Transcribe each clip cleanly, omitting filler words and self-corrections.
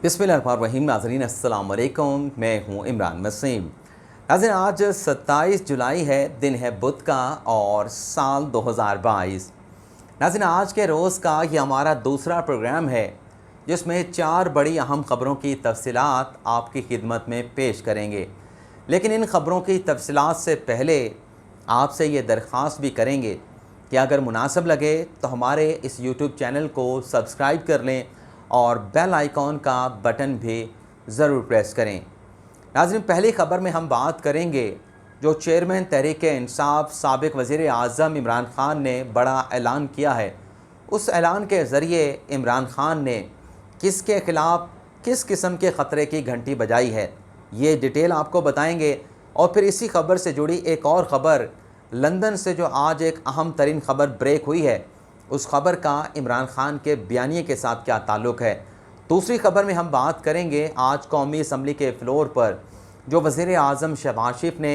बिस्मिल्लाहिर्रहमानिर्रहीम। नाज़रीन अस्सलाम वालेकुम, मैं हूँ इमरान वसीम। नाज़रीन आज 27 जुलाई है, दिन है बुध का और साल 2022। नाज़रीन आज के रोज़ का ये हमारा दूसरा प्रोग्राम है जिसमें 4 बड़ी अहम ख़बरों की तफसीलात आपकी खिदमत में पेश करेंगे। लेकिन इन ख़बरों की तफसीलात से पहले आपसे ये दरख्वास्त भी करेंगे कि अगर मुनासिब लगे तो हमारे इस यूट्यूब चैनल को सब्सक्राइब कर लें और बेल आइकॉन का बटन भी ज़रूर प्रेस करें। नाज़रीन पहली ख़बर में हम बात करेंगे जो चेयरमैन तहरीक-ए-इंसाफ साबिक़ वज़ीर-ए-आज़म इमरान ख़ान ने बड़ा ऐलान किया है। उस ऐलान के ज़रिए इमरान ख़ान ने किसके ख़िलाफ़ किस किस्म के ख़तरे की घंटी बजाई है, ये डिटेल आपको बताएंगे। और फिर इसी खबर से जुड़ी एक और ख़बर, लंदन से जो आज एक अहम तरीन ख़बर ब्रेक हुई है, उस खबर का इमरान ख़ान के बयानिए के साथ क्या ताल्लुक़ है। दूसरी खबर में हम बात करेंगे आज कौमी असम्बली के फ्लोर पर जो वज़ीर-ए-आज़म शहबाज शरीफ ने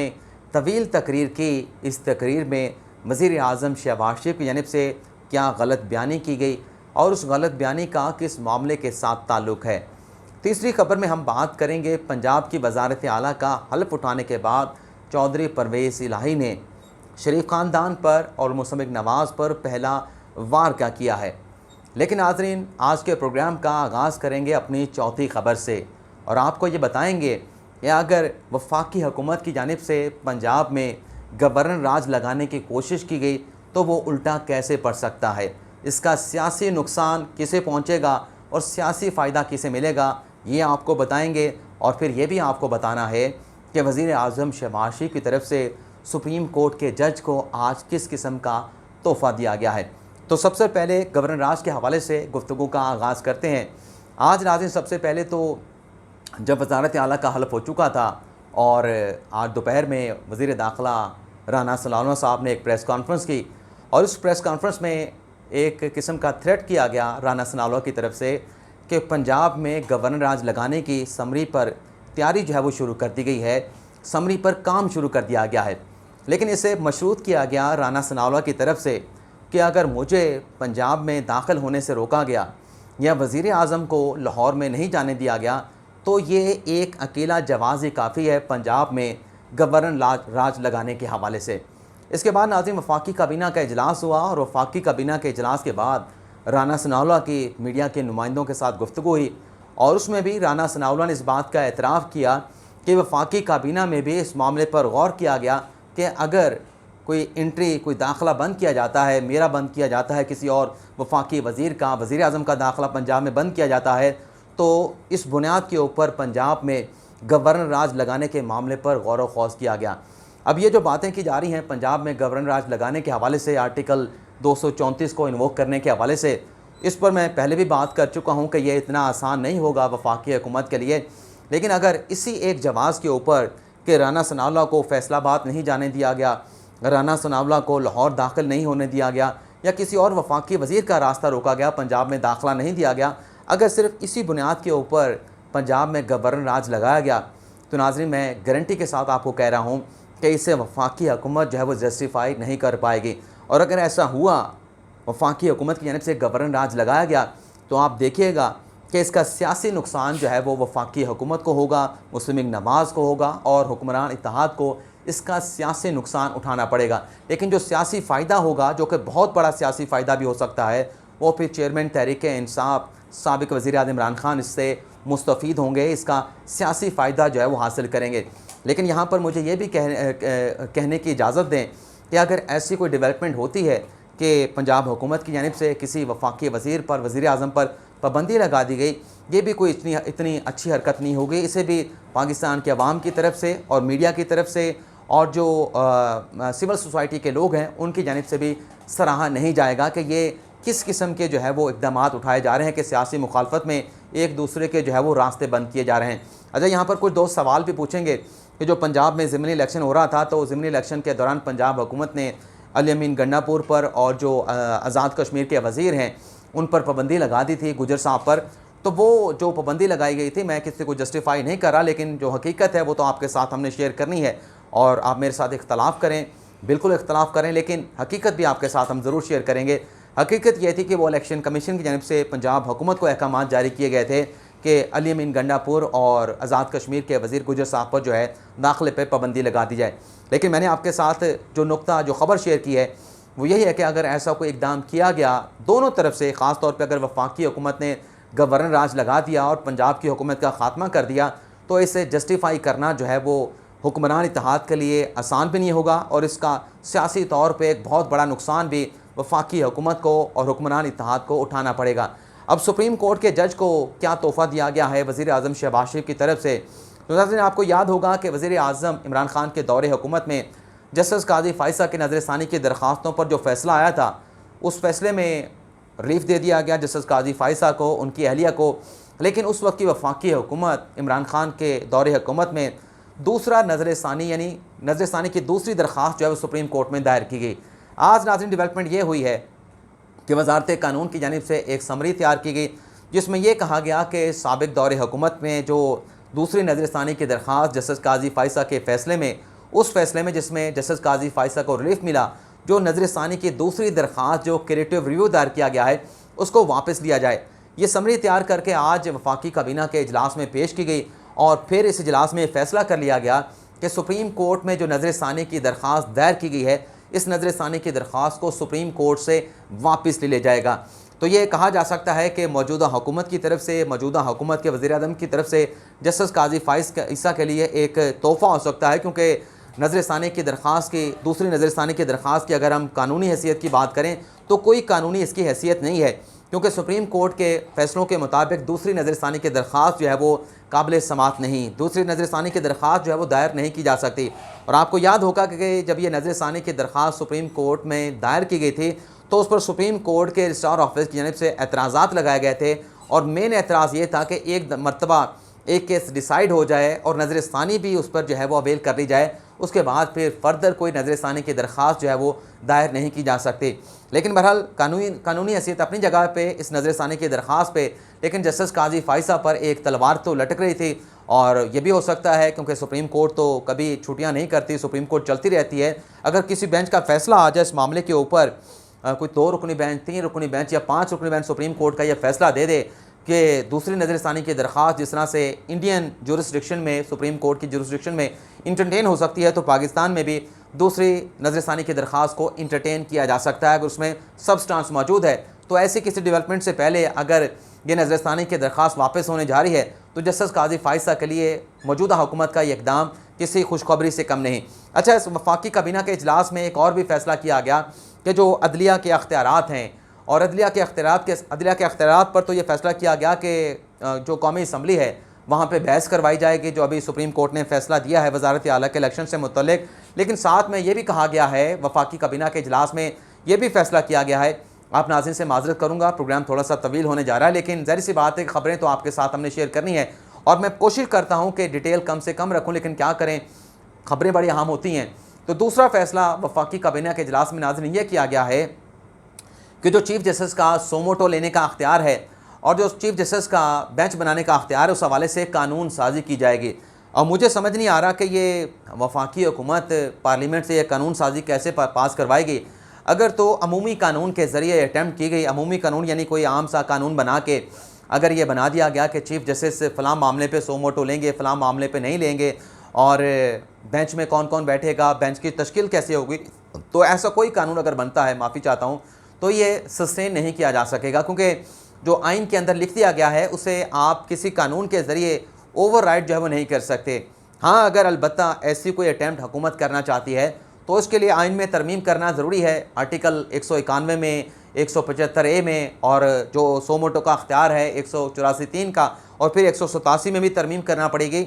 तवील तकरीर की, इस तकरीर में वज़ीर-ए-आज़म शहबाज शरीफ की जानिब से क्या गलत बयानी की गई और उस गलत बयानी का किस मामले के साथ ताल्लुक़ है। तीसरी खबर में हम बात करेंगे पंजाब की वज़ारत आला का हल्फ़ उठाने के बाद चौधरी परवेज़ इलाही ने शरीफ ख़ानदान पर और मुस्तफ़ा नवाज़ पर पहला वार क्या किया है। लेकिन नाज़रीन आज के प्रोग्राम का आगाज़ करेंगे अपनी चौथी ख़बर से और आपको ये बताएंगे कि अगर वफाकी हुकूमत की जानिब से पंजाब में गवर्नर राज लगाने की कोशिश की गई तो वो उल्टा कैसे पड़ सकता है, इसका सियासी नुकसान किसे पहुँचेगा और सियासी फ़ायदा किसे मिलेगा, ये आपको बताएंगे। और फिर ये भी आपको बताना है कि वज़ीर-ए-आज़म शहबाज शरीफ की तरफ से सुप्रीम कोर्ट के जज को आज किस किस्म का तोहफ़ा दिया गया है। तो सबसे पहले गवर्नर राज के हवाले से गुफ्तगू का आगाज़ करते हैं। आज नाज़रीन सबसे पहले तो जब वज़ारत आला का हल्फ़ हो चुका था और आज दोपहर में वज़ीर दाखिला राना सनाउल्लाह साहब ने एक प्रेस कॉन्फ्रेंस की और उस प्रेस कॉन्फ्रेंस में एक किस्म का थ्रेट किया गया राना सनाउल्लाह की तरफ से कि पंजाब में गवर्नर राज लगाने की समरी पर तैयारी जो है वो शुरू कर दी गई है, समरी पर काम शुरू कर दिया गया है। लेकिन इसे मशरूत किया गया राना सनाउल्लाह की तरफ से कि अगर मुझे पंजाब में दाखिल होने से रोका गया या वज़ीर-ए-आज़म को लाहौर में नहीं जाने दिया गया तो ये एक अकेला जवाज़ ही काफ़ी है पंजाब में गवर्नर राज लगाने के हवाले से। इसके बाद नाज़रीन वफाकी काबीना का इजलास हुआ और वफाकी काबीना के इजलास के बाद राना सनाउल्लाह की मीडिया के नुमाइंदों के साथ गुफ्तगू हुई और उसमें भी राना सनाउल्लाह ने इस बात का एतराफ़ किया कि वफाकी काबीना में भी इस मामले पर गौर किया गया कि अगर कोई एंट्री, कोई दाखिला बंद किया जाता है, मेरा बंद किया जाता है, किसी और वफाकी वज़ीर का, वज़ीर-ए-आज़म का दाखिला पंजाब में बंद किया जाता है तो इस बुनियाद के ऊपर पंजाब में गवर्नर राज लगाने के मामले पर गौर व खौज़ किया गया। अब ये जो बातें की जा रही हैं पंजाब में गवर्नर राज लगाने के हवाले से, आर्टिकल 234 को इन्वोक करने के हवाले से, इस पर मैं पहले भी बात कर चुका हूँ कि यह इतना आसान नहीं होगा वफाकी हुकूमत के लिए। लेकिन अगर इसी एक जवाज़ के ऊपर कि राना सनाउल्लाह को फैसलाबाद नहीं जाने दिया गया, राना सनाउल्लाह को लाहौर दाखिल नहीं होने दिया गया या किसी और वफाकी वज़ीर का रास्ता रोका गया, पंजाब में दाखिला नहीं दिया गया, अगर सिर्फ इसी बुनियाद के ऊपर पंजाब में गवर्नर राज लगाया गया तो नाज़रीन मैं गारंटी के साथ आपको कह रहा हूँ कि इसे वफाकी हुकूमत जो है वो जस्टिफाई नहीं कर पाएगी। और अगर ऐसा हुआ, वफाकी हुकूमत की जानिब से गवर्नर राज लगाया गया तो आप देखिएगा कि इसका सियासी नुकसान जो है वो वफाकी हुकूमत को होगा, मुस्लिम नवाज़ को होगा और हुक्मरान इत्तेहाद को इसका सियासी नुकसान उठाना पड़ेगा। लेकिन जो सियासी फ़ायदा होगा, जो कि बहुत बड़ा सियासी फ़ायदा भी हो सकता है, वो फिर चेयरमैन तहरीक-ए-इंसाफ साबिक़ वज़ीर-ए-आज़म इमरान ख़ान इससे मुस्तफ़ीद होंगे, इसका सियासी फ़ायदा जो है वो हासिल करेंगे। लेकिन यहाँ पर मुझे ये भी कहने की इजाज़त दें कि अगर ऐसी कोई डेवलपमेंट होती है कि पंजाब हुकूमत की जानिब से किसी वफाकी वज़ीर पर, वज़ीर-ए-आज़म पर पाबंदी लगा दी गई, ये भी कोई इतनी अच्छी हरकत नहीं होगी। इसे भी पाकिस्तान के अवाम की तरफ से और मीडिया की तरफ से और जो सिविल सोसाइटी के लोग हैं उनकी जानिब से भी सराहा नहीं जाएगा कि ये किस किस्म के जो है वो इक़दामात उठाए जा रहे हैं कि सियासी मुखालफत में एक दूसरे के जो है वो रास्ते बंद किए जा रहे हैं। अच्छा, यहाँ पर कुछ दोस्त सवाल भी पूछेंगे कि जो पंजाब में ज़िमनी इलेक्शन हो रहा था तो ज़िमनी इलेक्शन के दौरान पंजाब हुकूमत ने अली अमीन गंडापुर पर और जो आज़ाद कश्मीर के वज़ीर हैं उन पर पाबंदी लगा दी थी, गुजर साहब पर। तो वो जो पाबंदी लगाई गई थी, मैं किसी को जस्टिफाई नहीं कर रहा, लेकिन जो हकीकत है वो तो आपके साथ हमने शेयर करनी है और आप मेरे साथ इख्तलाफ करें, बिल्कुल इख्तलाफ करें, लेकिन हकीकत भी आपके साथ हम ज़रूर शेयर करेंगे। हकीकत ये थी कि वो इलेक्शन कमीशन की जानिब से पंजाब हुकूमत को अहकामात जारी किए गए थे कि अली अमीन गंडापुर और आज़ाद कश्मीर के वज़ीर गुजर साहब पर जो है दाखिले पर पाबंदी लगा दी जाए। लेकिन मैंने आपके साथ जो ख़बर शेयर की है वो यही है कि अगर ऐसा कोई इक़दाम किया गया दोनों तरफ से, ख़ास तौर पे अगर वफाकी हुकूमत ने गवर्नर राज लगा दिया और पंजाब की हुकूमत का ख़ात्मा कर दिया, तो इसे जस्टिफ़ाई करना जो है वो हुक्मरान इत्तेहाद के लिए आसान भी नहीं होगा और इसका सियासी तौर पे एक बहुत बड़ा नुकसान भी वफाकी हुकूमत को और हुक्मरान इत्तेहाद को उठाना पड़ेगा। अब सुप्रीम कोर्ट के जज को क्या तोहफ़ा दिया गया है वज़ीर आज़म शहबाज शरीफ की तरफ से, तो नाज़रीन आपको याद होगा कि वज़ीर आज़म इमरान खान के दौरे हुकूमत में जस्टिस काजी फ़ाइसा की नज़रसानी की दरख्वास्तों पर जो फ़ैसला आया था, उस फैसले में रिलीफ दे दिया गया जस्टिस काजी फ़ाइसा को, उनकी अहलिया को। लेकिन उस वक्त की वफाकी हुकूमत इमरान खान के दौरे हुकूमत में दूसरा नज़रसानी यानी नज़रसानी की दूसरी दरख्वास्त जो है वो सुप्रीम कोर्ट में दायर की गई। आज नाज़रीन डेवलपमेंट ये हुई है कि वज़ारत कानून की जानिब से एक समरी तैयार की गई जिसमें यह कहा गया कि साबिक़ दौरे हुकूमत में जो दूसरी नज़रसानी की दरख्वास्त जस्टिस काजी फ़ाइसा के फ़ैसले में, उस फैसले में जिसमें जस्टिस काजी फ़ाइसा को रिलीफ मिला, जो नज़रसानी की दूसरी दरख्वास्त जो क्रिएटिव रिव्यू दायर किया गया है उसको वापस लिया जाए। ये समरी तैयार करके आज वफाकी काबीना के इजलास में पेश की गई और फिर इस इजलास में फ़ैसला कर लिया गया कि सुप्रीम कोर्ट में जो नज़रसानी की दरख्वास्त दायर की गई है, इस नज़रसानी की दरख्वास्त को सुप्रीम कोर्ट से वापस ले लिया जाएगा। तो ये कहा जा सकता है कि मौजूदा हुकूमत की तरफ से, मौजूदा हुकूमत के वज़ीर आज़म की तरफ से जस्टिस काजी फ़ाइसा के लिए एक तोहफ़ा हो सकता है, क्योंकि नज़रसानी की दरख्वास्त की, दूसरी नज़रसानी की दरख्वास्त की अगर हम कानूनी हैसियत की बात करें तो कोई कानूनी इसकी हैसियत नहीं है, क्योंकि सुप्रीम कोर्ट के फ़ैसलों के मुताबिक दूसरी नज़रसानी की दरख्वास्त जो है वो काबिल समात नहीं, दूसरी नज़रसानी की दरख्वास्त जो है वो दायर नहीं की जा सकती। और आपको याद होगा कि जब ये नज़रसानी की दरख्वास्त सुप्रीम कोर्ट में दायर की गई थी तो उस पर सुप्रीम कोर्ट के रजिस्ट्रार ऑफिस की जानिब से एतराज़ात लगाए गए थे और मेन एतराज़ ये था कि एक मरतबा एक केस डिसाइड हो जाए और नज़रसानी भी उस पर जो है वो अवेल कर ली जाए, उसके बाद फिर फर्दर कोई नज़रसानी की दरख्वास्त जो है वो दायर नहीं की जा सकती। लेकिन बहरहाल कानूनी हैसियत अपनी जगह पे इस नज़रसानी की दरख्वास्त पे, लेकिन जस्टिस काजी फ़ाइसा पर एक तलवार तो लटक रही थी। और ये भी हो सकता है क्योंकि सुप्रीम कोर्ट तो कभी छुट्टियाँ नहीं करती, सुप्रीम कोर्ट चलती रहती है। अगर किसी बेंच का फ़ैसला आ जाए इस मामले के ऊपर, कोई 2 रुकनी बेंच, 3 रुकनी बेंच या 5 रुकनी बेंच सुप्रीम कोर्ट का यह फ़ैसला दे दे कि दूसरी नज़रसानी की दरख्वास्त जिस तरह से इंडियन जुरिस्डिक्शन में, सुप्रीम कोर्ट की जुरिस्डिक्शन में इंटरटेन हो सकती है, तो पाकिस्तान में भी दूसरी नज़रसानी की दरख्वास्त को इंटरटेन किया जा सकता है अगर उसमें सबस्टांस मौजूद है। तो ऐसी किसी डेवलपमेंट से पहले अगर ये नज़रसानी की दरख्वास्त वापस होने जा रही है तो जस्टिस काजी फ़ाइसा के लिए मौजूदा हुकूमत का ये इक़दाम किसी खुशखबरी से कम नहीं। अच्छा, इस वफाकी काबीना के इजलास में एक और भी फ़ैसला किया गया कि जो अदलिया के अख्तियारात हैं और अदलिया के अख्तियारात पर तो ये फ़ैसला किया गया कि जो कौमी असम्बली है वहाँ पे बहस करवाई जाएगी, जो अभी सुप्रीम कोर्ट ने फ़ैसला दिया है वज़ारत आला के इलेक्शन से मुतल्लिक। लेकिन साथ में ये भी कहा गया है, वफाकी काबीना के इजलास में ये भी फ़ैसला किया गया है, आप नाज़रीन से माज़रत करूँगा, प्रोग्राम थोड़ा सा तवील होने जा रहा है, लेकिन ज़ाहिर सी बात है कि ख़बरें तो आपके साथ हमने शेयर करनी है और मैं कोशिश करता हूँ कि डिटेल कम से कम रखूँ, लेकिन क्या करें, ख़बरें बड़ी अहम होती हैं। तो दूसरा फ़ैसला वफाकी काबीना के इजलास में नाज़रीन ये किया गया है कि जो चीफ़ जस्टिस का सोमोटो लेने का अख्तियार है और जो चीफ़ जस्टिस का बेंच बनाने का अख्तियार है, उस हवाले से कानून साजी की जाएगी। और मुझे समझ नहीं आ रहा कि ये वफाकी हुकूमत पार्लियामेंट से ये कानून साजी कैसे पास करवाएगी। अगर तो अमूमी कानून के ज़रिए अटैम्प्ट की गई, अमूमी कानून यानी कोई आम सा कानून बना के अगर ये बना दिया गया कि चीफ़ जस्टिस फ़लाँ मामले पे सोमोटो लेंगे, फ़लाँ मामले पे नहीं लेंगे और बेंच में कौन कौन बैठेगा, बेंच की तश्कील कैसे होगी, तो ऐसा कोई कानून अगर बनता है, माफ़ी चाहता हूँ, तो ये सस्टेन नहीं किया जा सकेगा, क्योंकि जो आइन के अंदर लिख दिया गया है उसे आप किसी कानून के ज़रिए ओवरराइड जो है वो नहीं कर सकते। हाँ, अगर अलबत्ता ऐसी कोई अटैम्प्ट हुकूमत करना चाहती है तो उसके लिए आइन में तरमीम करना ज़रूरी है। आर्टिकल 191 में, 175A में, और जो सोमोटो का अख्तियार है 184(3) का, और फिर 187 में भी तरमीम करना पड़ेगी।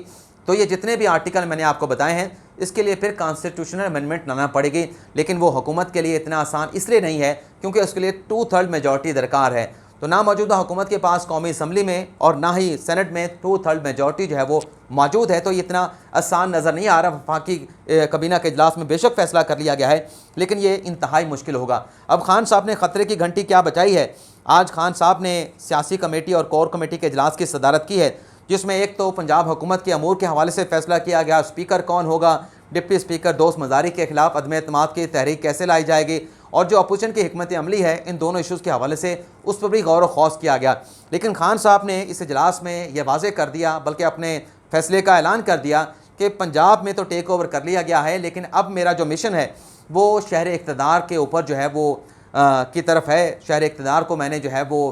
तो ये जितने भी आर्टिकल मैंने आपको बताए हैं, इसके लिए फिर कॉन्स्टिट्यूशनल अमेंडमेंट लाना पड़ेगी, लेकिन वो हुकूमत के लिए इतना आसान इसलिए नहीं है क्योंकि उसके लिए 2/3 मेजॉरिटी दरकार है। तो ना मौजूदा हुकूमत के पास कौमी असम्बली में और ना ही सेनेट में 2/3 मेजॉरिटी जो है वो मौजूद है, तो इतना आसान नज़र नहीं आ रहा। वफाकी काबीना के इजलास में बेशक फ़ैसला कर लिया गया है, लेकिन ये इंतहाई मुश्किल होगा। अब खान साहब ने ख़तरे की घंटी क्या बचाई है। आज खान साहब ने सियासी कमेटी और कोर कमेटी के इजलास की सदारत की है, जिसमें एक तो पंजाब हुकूमत के अमूर के हवाले से फ़ैसला किया गया, स्पीकर कौन होगा, डिप्टी स्पीकर दोस्त मज़ारी के ख़िलाफ़ अदम एतमाद की तहरीक कैसे लाई जाएगी, और जो अपोजिशन की हिकमत अमली है इन दोनों इशूज़ के हवाले से उस पर भी गौर व खौस किया गया। लेकिन खान साहब ने इस इजलास में यह वाज़ेह कर दिया, बल्कि अपने फैसले का ऐलान कर दिया कि पंजाब में तो टेक ओवर कर लिया गया है, लेकिन अब मेरा जो मिशन है वो शहर इक़्तिदार के ऊपर जो है वो की तरफ है। शहर इक़्तिदार को मैंने जो है वो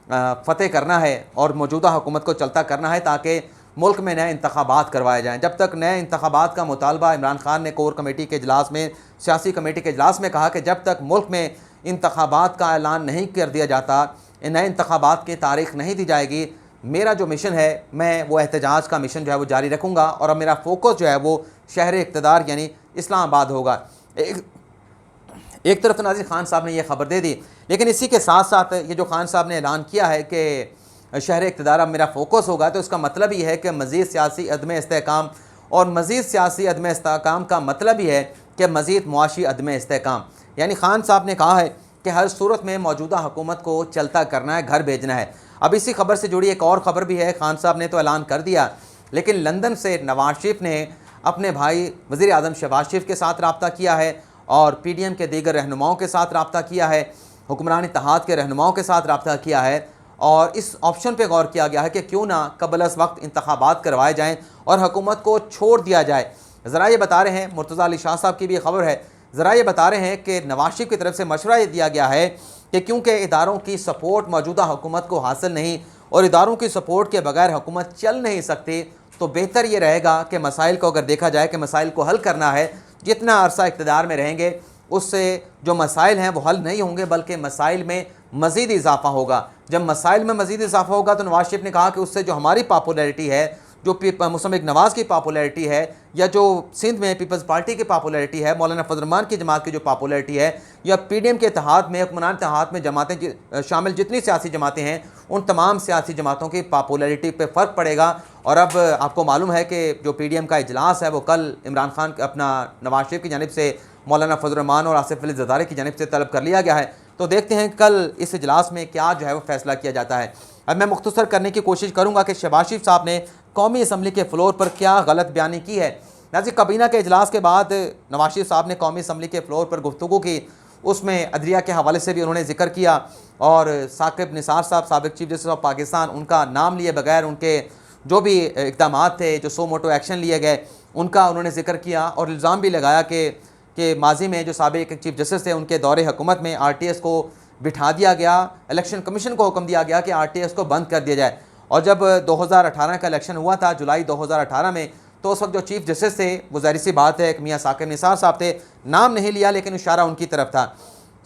फ़तेह करना है और मौजूदा हुकूमत को चलता करना है ताकि मुल्क में नए इंतखाबात करवाए जाएँ। जब तक नए इंतखाबात का मुतालबा इमरान खान ने कोर कमेटी के इजलास में, सियासी कमेटी के इजलास में कहा कि जब तक मुल्क में इंतखाबात का ऐलान नहीं कर दिया जाता, नए इंतखाबात की तारीख़ नहीं दी जाएगी, मेरा जो मिशन है मैं वो एहतजाज का मिशन जो है वो जारी रखूँगा और अब मेरा फोकस जो है वो शहर इक़्तिदार यानी इस्लामाबाद होगा। एक तरफ तो नाज़रीन खान साहब ने यह खबर दे दी, लेकिन इसी के साथ साथ ये जो खान साहब ने ऐलान किया है कि शहर इक़्तिदार अब मेरा फोकस होगा, तो इसका मतलब ये है कि मज़ीद सियासी अदम इस्तेहकाम, और मज़ीद सियासी अदम इस्तेहकाम का मतलब ये है कि मज़ीद मुआशी अदम इस्तेहकाम। यानी खान साहब ने कहा है कि हर सूरत में मौजूदा हुकूमत को चलता करना है, घर भेजना है। अब इसी खबर से जुड़ी एक और ख़बर भी है। खान साहब ने तो ऐलान कर दिया, लेकिन लंदन से नवाज शरीफ ने अपने भाई वज़ीर आज़म शहबाज शरीफ के साथ रब्ता किया है और PDM के दीगर रहनुमाओं के साथ रब्ता किया है, हुक्मरान इत्तेहाद के रहनुमाओं के साथ रब्ता किया है, और इस ऑप्शन पे गौर किया गया है कि क्यों ना कबल अज़ वक्त इंतखाबात करवाए जाएँ और हुकूमत को छोड़ दिया जाए। ज़रा ये बता रहे हैं, मुर्तज़ा अली शाह साहब की भी खबर है, ज़रा ये बता रहे हैं कि नवाज शरीफ की तरफ से मशवरा ये दिया गया है कि क्योंकि इदारों की सपोर्ट मौजूदा हुकूमत को हासिल नहीं और इदारों की सपोर्ट के बगैर हुकूमत चल नहीं सकती, तो बेहतर ये रहेगा कि मसाइल को अगर देखा जाए कि मसाइल को हल करना है, जितना अरसा इक़्तिदार में रहेंगे उससे जो मसाइल हैं वो हल नहीं होंगे, बल्कि मसाइल में मज़ीद इजाफ़ा होगा। जब मसाइल में मज़ीद इजाफ़ा होगा तो नवाज शरीफ ने कहा कि उससे जो हमारी पॉपुलैरिटी है, जो मुस्तफ़ा नवाज़ की पॉपुलैरिटी है, या जो सिंध में पीपल्स पार्टी की पॉपुलैरिटी है, मौलाना फजल रहमान की जमात की जो पॉपुलैरिटी है, या PDM के इत्तेहाद में, हुक्मरान इत्तेहाद में जमातें शामिल जितनी सियासी जमातें हैं, उन तमाम सियासी जमातों की पॉपुलैरिटी पे फ़र्क पड़ेगा। और अब आपको मालूम है कि जो PDM का इजलास है वो कल इमरान खान अपना नवाज शरीफ की जानिब से, मौलाना फजल रहमान और आसिफ अली ज़रदारी की जानिब से तलब कर लिया गया है। तो देखते हैं कल इस इजलास में क्या जो है वो फैसला किया जाता है। अब मैं मुख्तसर करने की कोशिश करूँगा कि शहबाज शरीफ साहब ने कौमी असम्बली के फ्लोर पर क्या गलत बयानी की है। नाज़रीन, काबीना के इजलास के बाद नवाज शरीफ साहब ने कौमी असम्बली के फ्लोर पर गुफ्तगू की, उसमें अदलिया के हवाले से भी उन्होंने जिक्र किया, और साकिब निसार साहब, साबिक़ चीफ जस्टिस ऑफ पाकिस्तान, उनका नाम लिए बगैर उनके जो भी इक़दाम थे, जो सो मोटो एक्शन लिए गए, उनका उन्होंने जिक्र किया और इल्ज़ाम भी लगाया कि माजी में जो साबिक़ चीफ जस्टिस थे उनके दौरे हुकूमत में RTS को बिठा दिया गया, इलेक्शन कमीशन को हुक्म दिया गया कि RTS को बंद कर दिया जाए। और जब 2018 का इलेक्शन हुआ था, जुलाई 2018 में, तो उस वक्त जो चीफ जस्टिस थे वो ज़ाहिर सी बात है कि मियाँ साकिब निसार साहब थे, नाम नहीं लिया लेकिन इशारा उनकी तरफ था।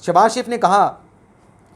शहबाज शरीफ ने कहा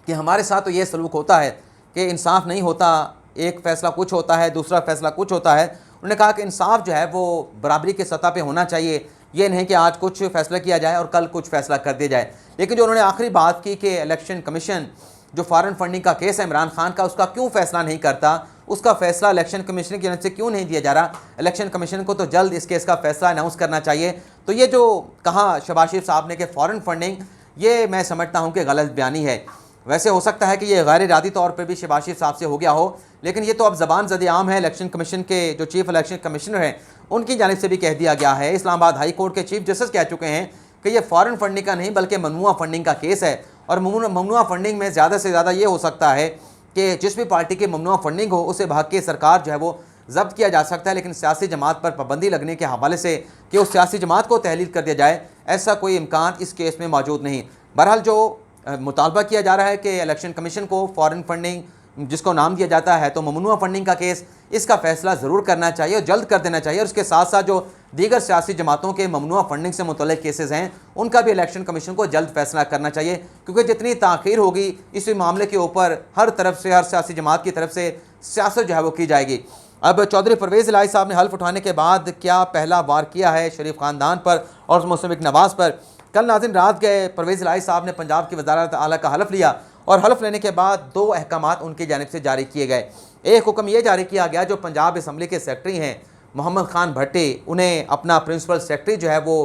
कि हमारे साथ तो ये सलूक होता है कि इंसाफ नहीं होता, एक फ़ैसला कुछ होता है, दूसरा फ़ैसला कुछ होता है। उन्होंने कहा कि इंसाफ जो है वो बराबरी के सतह पे होना चाहिए, ये नहीं कि आज कुछ फ़ैसला किया जाए और कल कुछ फ़ैसला कर दिया जाए। लेकिन जो उन्होंने आखिरी बात की कि इलेक्शन कमीशन जो फ़ॉरेन फंडिंग का केस है इमरान खान का, उसका क्यों फ़ैसला नहीं करता, उसका फ़ैसला इलेक्शन कमीशन की जानब से क्यों नहीं दिया जा रहा, इलेक्शन कमीशन को तो जल्द इस केस का फ़ैसला अनाउंस करना चाहिए। तो ये जो कहा शहबाज शरीफ साहब ने कि फ़ॉरेन फंडिंग, ये मैं समझता हूँ कि गलत बयानी है। वैसे हो सकता है कि ये गैर इरादी तौर पर भी शहबाज शरीफ साहब से हो गया हो, लेकिन ये तो अब ज़बान ज़द आम है। इलेक्शन कमीशन के जो चीफ इलेक्शन कमिश्नर हैं उनकी जानिब से भी कह दिया गया है, इस्लामाबाद हाई कोर्ट के चीफ जस्टिस कह चुके हैं कि ये फ़ॉरेन फंडिंग का नहीं बल्कि ममनुआ फंडिंग का केस है। और ममनुआ फंडिंग में ज़्यादा से ज़्यादा ये हो सकता है कि जिस भी पार्टी की ममनुआ फंडिंग हो उसे भाग के सरकार जो है वो ज़ब्त किया जा सकता है, लेकिन सियासी जमात पर पाबंदी लगने के हवाले से कि उस सियासी जमात को तहलील कर दिया जाए, ऐसा कोई इम्कान इस केस में मौजूद नहीं। बहरहाल जो मुतालबा किया जा रहा है कि इलेक्शन कमीशन को फ़ॉरेन फंडिंग जिसको नाम दिया जाता है तो ममनुआ फंडिंग का केस, इसका फ़ैसला ज़रूर करना चाहिए और जल्द कर देना चाहिए। और उसके साथ साथ जो दीगर सियासी जमातों के ममनुआ फंडिंग से मुतल्लिक़ केसेस हैं उनका भी इलेक्शन कमीशन को जल्द फैसला करना चाहिए, क्योंकि जितनी ताख़ीर होगी इस मामले के ऊपर हर तरफ से, हर सियासी जमात की तरफ से सियासत जो है वो की जाएगी। अब चौधरी परवेज़ इलाही साहब ने हल्फ उठाने के बाद क्या पहला वार किया है शरीफ ख़ानदान पर और मुस्तफ़ा नवाज़ पर। कल नाज़रीन रात गए परवेज़ इलाही साहब ने पंजाब की वज़ारत आला का हल्फ लिया और हल्फ लेने के बाद 2 अहकामात उनकी जानिब से जारी किए गए। एक हुक्म ये जारी किया गया, जो पंजाब असम्बली के सेक्रेटरी हैं मोहम्मद खान भट्टी, उन्हें अपना प्रिंसिपल सेक्रेटरी जो है वो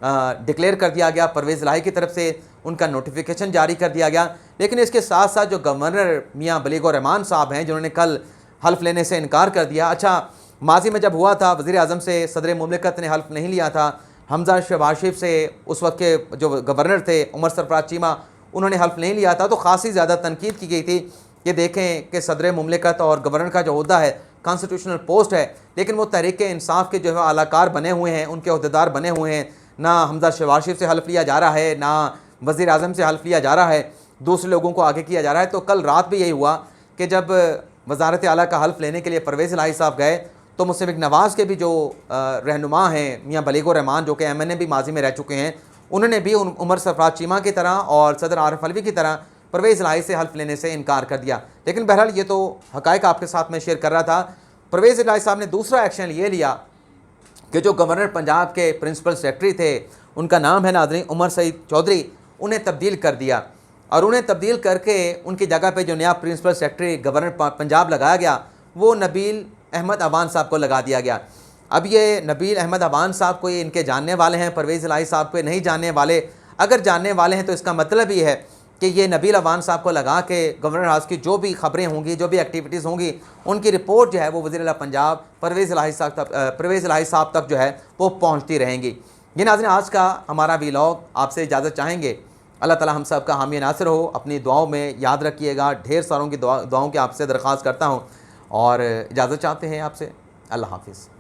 डिक्लेयर कर दिया गया परवेज़ इलाही की तरफ से, उनका नोटिफिकेशन जारी कर दिया गया। लेकिन इसके साथ साथ जो गवर्नर मियाँ बलीगौर रहमान साहब हैं जिन्होंने कल हल्फ लेने से इनकार कर दिया। अच्छा, माजी में जब हुआ था वज़ीर आज़म से सदर मुमलिकत ने हल्फ नहीं लिया था, हमजा शहबाज शरीफ से उस वक्त के जो गवर्नर थे उमर सरफराज चीमा, उन्होंने हल्फ नहीं लिया था, तो खासी ज़्यादा तनकीद की गई थी कि देखें कि सदर मुमलिकत और गवर्नर का जो ओहदा है कॉन्स्टिट्यूशनल पोस्ट है, लेकिन वो तहरीक इंसाफ के जो है आलाकार बने हुए हैं, उनके अहदेदार बने हुए हैं। ना हमजा शहबाज शरीफ से हल्फ लिया जा रहा है, ना वज़ीर आज़म से हल्फ लिया जा रहा है, दूसरे लोगों को आगे किया जा रहा है। तो कल रात भी यही हुआ कि जब वज़ारत आला का हल्फ लेने के लिए परवेज़ इलाही साहब गए तो मुशर्रफ नवाज़ के भी जो रहनुमा हैं मियाँ बलीगुर रहमान, जो कि MNA भी माजी में रह चुके हैं, उन्होंने भी उमर सरफराज चीमा की तरह और सदर आरिफ अलवी की तरह परवेज़ इलाही से हल्फ लेने से इनकार कर दिया। लेकिन बहरहाल ये तो हक़ाइक़ आपके साथ में शेयर कर रहा था। परवेज़ इलाही साहब ने दूसरा एक्शन ये लिया कि जो गवर्नर पंजाब के प्रिंसिपल सेक्रेटरी थे, उनका नाम है नाज़रीन उमर सईद चौधरी, उन्हें तब्दील कर दिया और उन्हें तब्दील करके उनकी जगह पे जो नया प्रिंसिपल सेक्रेटरी गवर्नर पंजाब लगाया गया वो नबील अहमद अवान साहब को लगा दिया गया। अब ये नबील अहमद अवान साहब को ये इनके जानने वाले हैं, परवेज़ इलाही साहब को नहीं जानने वाले। अगर जानने वाले हैं तो इसका मतलब ये है कि ये नबील अवान साहब को लगा के गवर्नर हाउस की जो भी खबरें होंगी, जो भी एक्टिविटीज़ होंगी, उनकी रिपोर्ट जो है वो वज़ीर आला पंजाब परवेज़ इलाही साहब तक जो है वो पहुँचती रहेंगी। ये नाज़रीन आज का हमारा व्लॉग, आपसे इजाज़त चाहेंगे। अल्लाह ताला हम सब का हामी नासिर हो। अपनी दुआओं में याद रखिएगा, ढेर सारों की दुआओं की आपसे दरख्वास्त करता हूँ और इजाज़त चाहते हैं आपसे। अल्लाह हाफ़िज़।